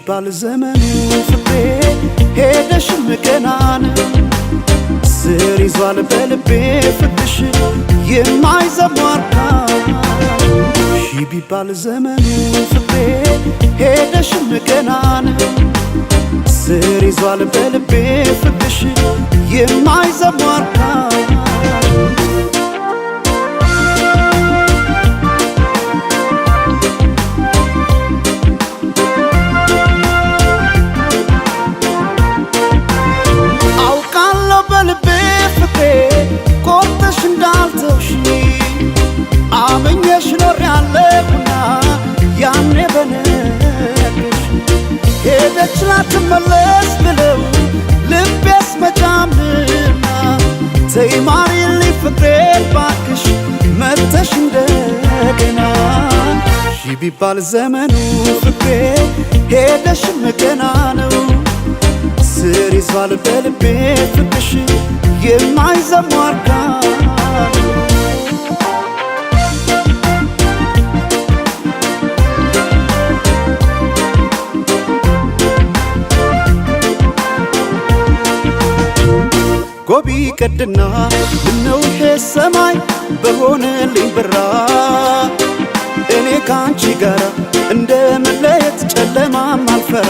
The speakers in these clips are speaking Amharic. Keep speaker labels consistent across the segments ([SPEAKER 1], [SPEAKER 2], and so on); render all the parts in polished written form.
[SPEAKER 1] ቢባል ዘመኑ ፍቅሬ ሄደሽም ገናን ስር ይዟል በልቤ ፍቅርሽ የማይዘሟርካ ቢባል ዘመኑ ፍቅሬ ሄደሽም ገናን ስር ይዟል በልቤ ፍቅርሽ የማይዘሟርካ አመኘሽ ኖሬያለሁና ያኔ በነገርሽ ሄደች ላትመለስ ብለው ልቤስ መጫምና ተይ ማሪልኝ ፍቅሬ ባክሽ መተሽ እንደገና ቢባል ዘመኑ ፍቅሬ ሄደሽም ገና ነው ስር ይዟል በልቤ ፍቅርሽ የማይዘሟርካ ጎቢ ቀድና ምነው ይሄ ሰማይ በሆነልኝ ብራ እኔ ካንቺ ጋር እንደ መለየት ጨለማም አልፈራ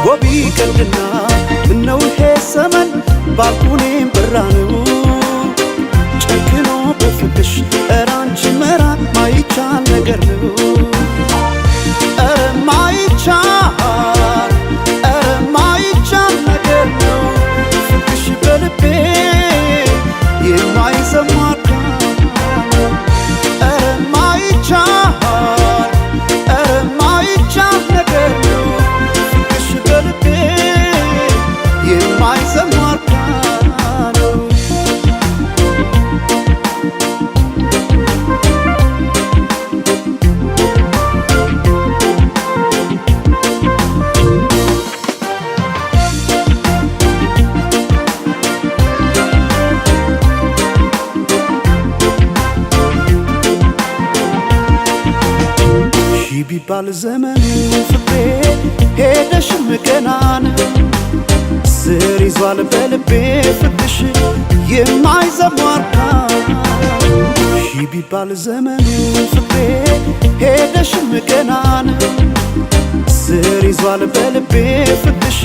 [SPEAKER 1] ጎቢ ቀድና ምነው ይሄ ሰማይ ባልኩኔም ብራ ነው ጨክኖ በፍቅሽ ኧረ አንቺ መራቅ ማይቻል ነገር ነው ኧረ ማይቻል ነገር ነው በልቤ የማይዘሟርካ ኧረ ማይቻል ነገር ነው ፍቅርሽ በልቤ የማይዘሟርካ ነው ቢባል ዘመኑ ፍቅሬ ሄደሽም ገናን ስር ይዟል በልቤ ፍቅርሽ የማይዘሟርካ ቢባል ዘመኑ ፍቅሬ ሄደሽም ገናን ስር ይዟል በልቤ ፍቅርሽ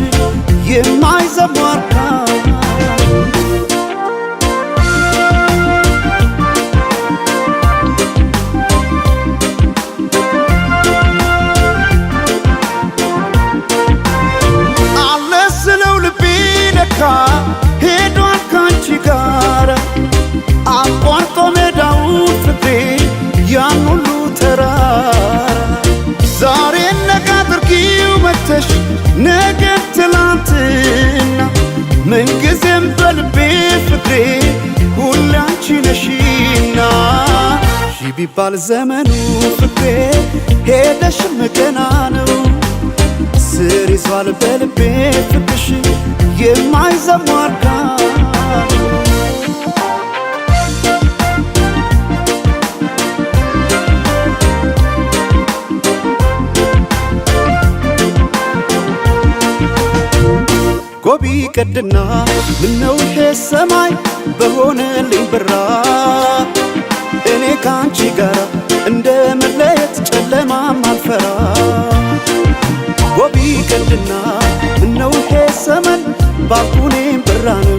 [SPEAKER 1] የማይዘሟርካ ሄዷል ካንቺ ጋር አቋርጦ ሜዳውን ፍቅሬ ያን ሁሉ ተራራ ዛሬ ነገ አድርጊው መተሽ ነገ ትላንትና ምንጊዜም በልቤ ፍቅሬ ሁሌ አንቺ ነሽና ቢባል ዘመኑ ፍቅሬ ሄደሽም ገና ነው ስር ይዟል በልቤ ፍቅርሽ የማይዘሟርካ ጎቢ ቀድና ምነው ይሄ ሰማይ በሆነልኝ ብራ እኔ ካንቺ ጋር እንደ መለየት ጨለማም አልፈራ ጎቢ ቀድና ምነው ይሄ ሰማይ ባልኩኔም ብራ ነው